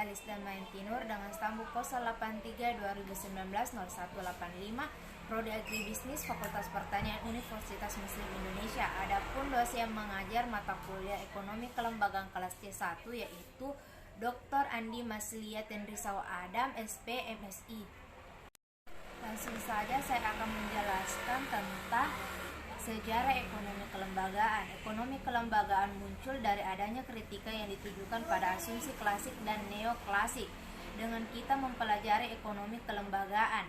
Elis Damayantinur dengan stambuk 083 2019 0185, Prodi Agribisnis Fakultas Pertanian Universitas Muslim Indonesia. Adapun dosen mengajar mata kuliah Ekonomi Kelembagaan kelas C1 yaitu Dr. Andi Maslia Tenrisau Adam, SP, MSI. Langsung saja saya akan menjelaskan tentang sejarah ekonomi kelembagaan. Ekonomi kelembagaan muncul dari adanya kritika yang ditujukan pada asumsi klasik dan neoklasik. Dengan kita mempelajari ekonomi kelembagaan,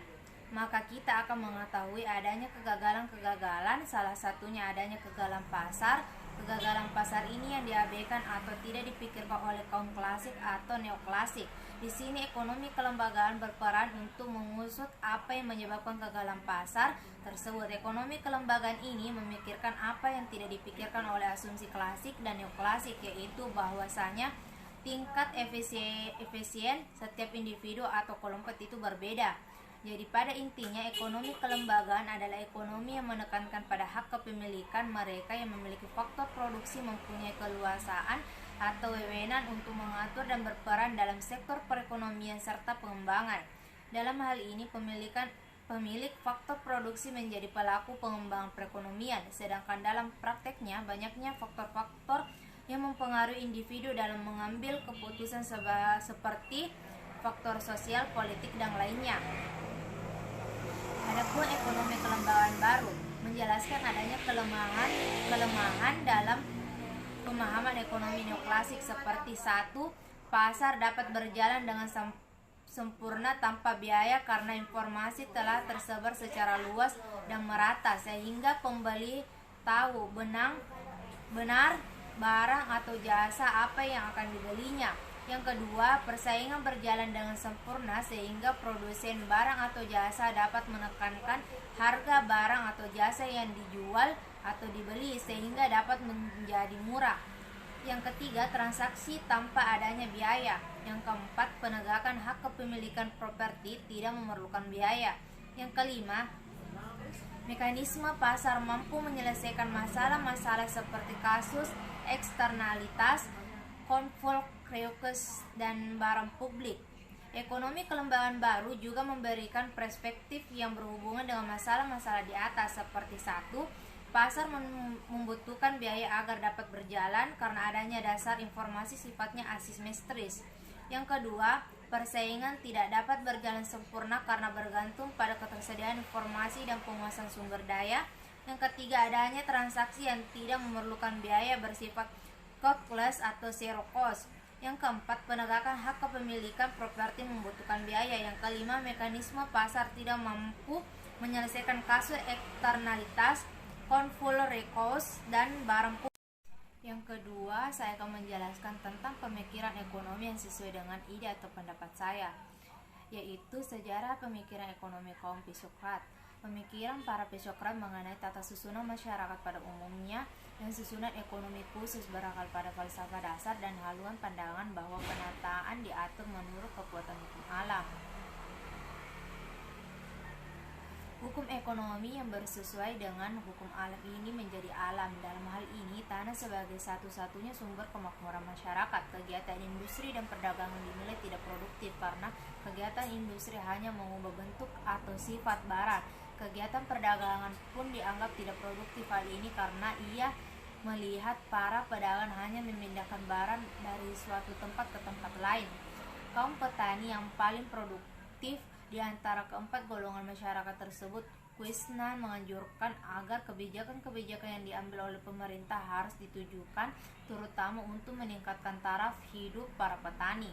maka kita akan mengetahui adanya kegagalan-kegagalan, salah satunya adanya kegagalan pasar. Kegagalan pasar ini yang diabaikan atau tidak dipikirkan oleh kaum klasik atau neoklasik. Di sini ekonomi kelembagaan berperan untuk mengusut apa yang menyebabkan kegagalan pasar tersebut. Ekonomi kelembagaan ini memikirkan apa yang tidak dipikirkan oleh asumsi klasik dan neoklasik, yaitu bahwasanya tingkat efisien setiap individu atau kelompok itu berbeda. Jadi pada intinya ekonomi kelembagaan adalah ekonomi yang menekankan pada hak kepemilikan mereka yang memiliki faktor produksi, mempunyai keluasaan atau wewenang untuk mengatur dan berperan dalam sektor perekonomian serta pengembangan. Dalam hal ini pemilik faktor produksi menjadi pelaku pengembangan perekonomian, sedangkan dalam prakteknya banyaknya faktor-faktor yang mempengaruhi individu dalam mengambil keputusan seperti faktor sosial, politik, dan lainnya. Adapun ekonomi kelembagaan baru menjelaskan adanya kelemahan dalam pemahaman ekonomi neoklasik seperti 1. Pasar dapat berjalan dengan sempurna tanpa biaya karena informasi telah tersebar secara luas dan merata sehingga pembeli tahu benar barang atau jasa apa yang akan dibelinya. Yang kedua, persaingan berjalan dengan sempurna sehingga produsen barang atau jasa dapat menekankan harga barang atau jasa yang dijual atau dibeli sehingga dapat menjadi murah. Yang ketiga, transaksi tanpa adanya biaya. Yang keempat, penegakan hak kepemilikan properti tidak memerlukan biaya. Yang kelima, mekanisme pasar mampu menyelesaikan masalah-masalah seperti kasus eksternalitas, konflik kreukes, dan barang publik. Ekonomi kelembagaan baru juga memberikan perspektif yang berhubungan dengan masalah-masalah di atas seperti 1. Pasar membutuhkan biaya agar dapat berjalan karena adanya dasar informasi sifatnya asimetris. Yang kedua, persaingan tidak dapat berjalan sempurna karena bergantung pada ketersediaan informasi dan penguasaan sumber daya. Yang ketiga, adanya transaksi yang tidak memerlukan biaya bersifat cost atau zero cost. Yang keempat, penegakan hak kepemilikan properti membutuhkan biaya. Yang kelima, mekanisme pasar tidak mampu menyelesaikan kasus eksternalitas, konflik rekos, dan barang publik. Yang kedua, saya akan menjelaskan tentang pemikiran ekonomi yang sesuai dengan ide atau pendapat saya, yaitu sejarah pemikiran ekonomi kaum Pisokrat. Pemikiran para Pisokrat mengenai tata susunan masyarakat pada umumnya dan susunan ekonomi khusus berakar pada falsafah dasar dan haluan pandangan bahwa penataan diatur menurut kekuatan hukum alam. Hukum ekonomi yang bersesuai dengan hukum alam ini menjadi alam. Dalam hal ini, tanah sebagai satu-satunya sumber kemakmuran masyarakat. Kegiatan industri dan perdagangan dinilai tidak produktif karena kegiatan industri hanya mengubah bentuk atau sifat barang. Kegiatan perdagangan pun dianggap tidak produktif. Hal ini karena ia melihat para pedagang hanya memindahkan barang dari suatu tempat ke tempat lain. Kaum petani yang paling produktif di antara keempat golongan masyarakat tersebut, Kuisna menganjurkan agar kebijakan-kebijakan yang diambil oleh pemerintah harus ditujukan terutama untuk meningkatkan taraf hidup para petani.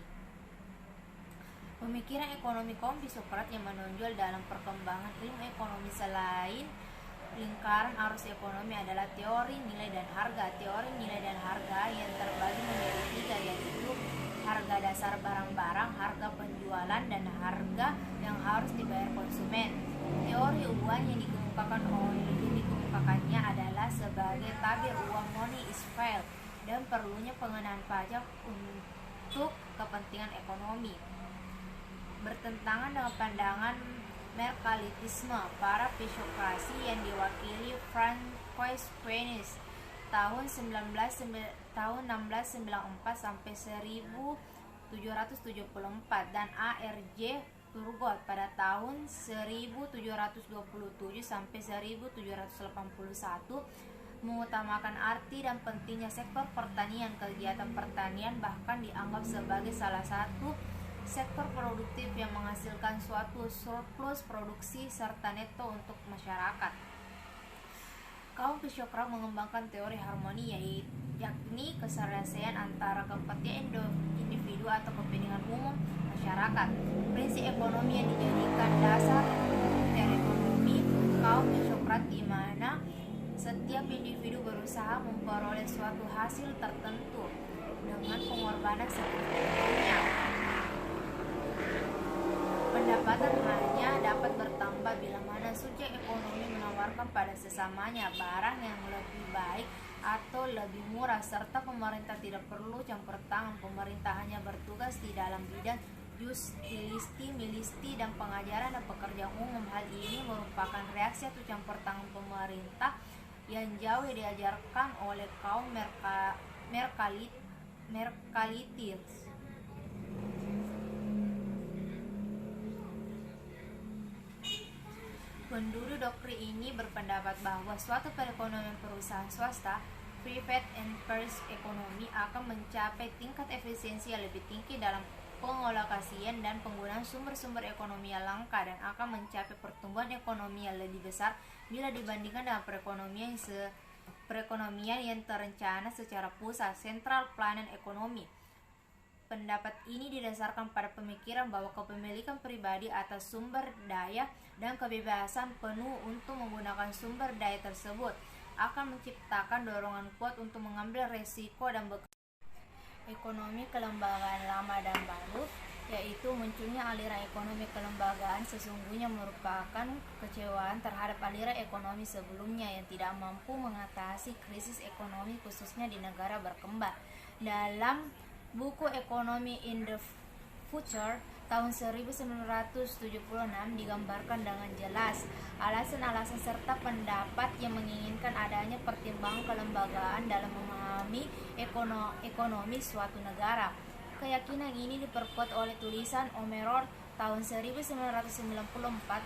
Pemikiran ekonomi kaum Pisokrat yang menonjol dalam perkembangan ilmu ekonomi selain lingkaran arus ekonomi adalah teori nilai dan harga. Teori nilai dan harga yang terbagi menjadi 3, yaitu harga dasar barang-barang, harga penjualan, dan harga yang harus dibayar konsumen. Teori uang yang dikemukakannya adalah sebagai tabir uang money is fair dan perlunya pengenaan pajak untuk kepentingan ekonomi. Bertentangan dengan pandangan merkalitisme para pisokrasi yang diwakili Francois Penis tahun 1694 sampai 1700 1774 dan A.R.J. Turgot pada tahun 1727 sampai 1781 mengutamakan arti dan pentingnya sektor pertanian. Kegiatan pertanian bahkan dianggap sebagai salah satu sektor produktif yang menghasilkan suatu surplus produksi serta neto untuk masyarakat. Kaum Physiokrat mengembangkan teori harmoni yakni keselesaian antara kepentingan individu atau kepentingan umum masyarakat. Prinsip ekonomi yang dijadikan dasar teori ekonomi kaum Physiokrat di mana setiap individu berusaha memperoleh suatu hasil tertentu dengan pengorbanan secukupnya. Pendapatan hanya dapat bertambah bila mana subjek ekonomi menawarkan pada sesamanya barang yang lebih baik atau lebih murah, serta pemerintah tidak perlu campur tangan. Pemerintah hanya bertugas di dalam bidang justilisti, milisti, dan pengajaran dan pekerjaan umum. Hal ini merupakan reaksi atau campur tangan pemerintah yang jauh diajarkan oleh kaum Merkalitis. Penduduk doktrin ini berpendapat bahwa suatu perekonomian perusahaan swasta, private enterprise economy, akan mencapai tingkat efisiensi yang lebih tinggi dalam pengalokasian dan penggunaan sumber-sumber ekonomi yang langka, dan akan mencapai pertumbuhan ekonomi yang lebih besar bila dibandingkan dengan perekonomian yang terencana secara pusat, central planned economy. Pendapat ini didasarkan pada pemikiran bahwa kepemilikan pribadi atas sumber daya dan kebebasan penuh untuk menggunakan sumber daya tersebut akan menciptakan dorongan kuat untuk mengambil resiko dan bekerja. Ekonomi kelembagaan lama dan baru, yaitu munculnya aliran ekonomi kelembagaan, sesungguhnya merupakan kekecewaan terhadap aliran ekonomi sebelumnya yang tidak mampu mengatasi krisis ekonomi khususnya di negara berkembang. Dalam buku Economy in the Future tahun 1976 digambarkan dengan jelas alasan-alasan serta pendapat yang menginginkan adanya pertimbangan kelembagaan dalam memahami ekonomi suatu negara. Keyakinan ini diperkuat oleh tulisan Omeroy tahun 1994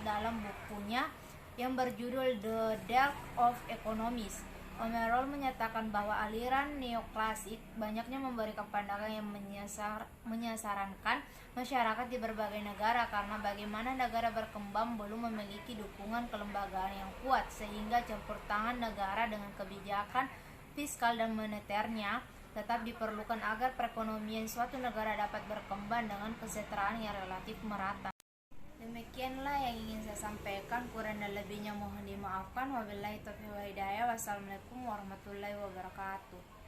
dalam bukunya yang berjudul The Death of Economics. Omeroy menyatakan bahwa aliran neoklasik banyaknya memberikan pandangan yang menyasarankan masyarakat di berbagai negara karena bagaimana negara berkembang belum memiliki dukungan kelembagaan yang kuat, sehingga campur tangan negara dengan kebijakan fiskal dan moneternya tetap diperlukan agar perekonomian suatu negara dapat berkembang dengan kesejahteraan yang relatif merata. Demikianlah yang ingin saya sampaikan, kurang dan lebihnya mohon dimaafkan. Wabillahi taufiq wal hidayah. Wassalamualaikum warahmatullahi wabarakatuh.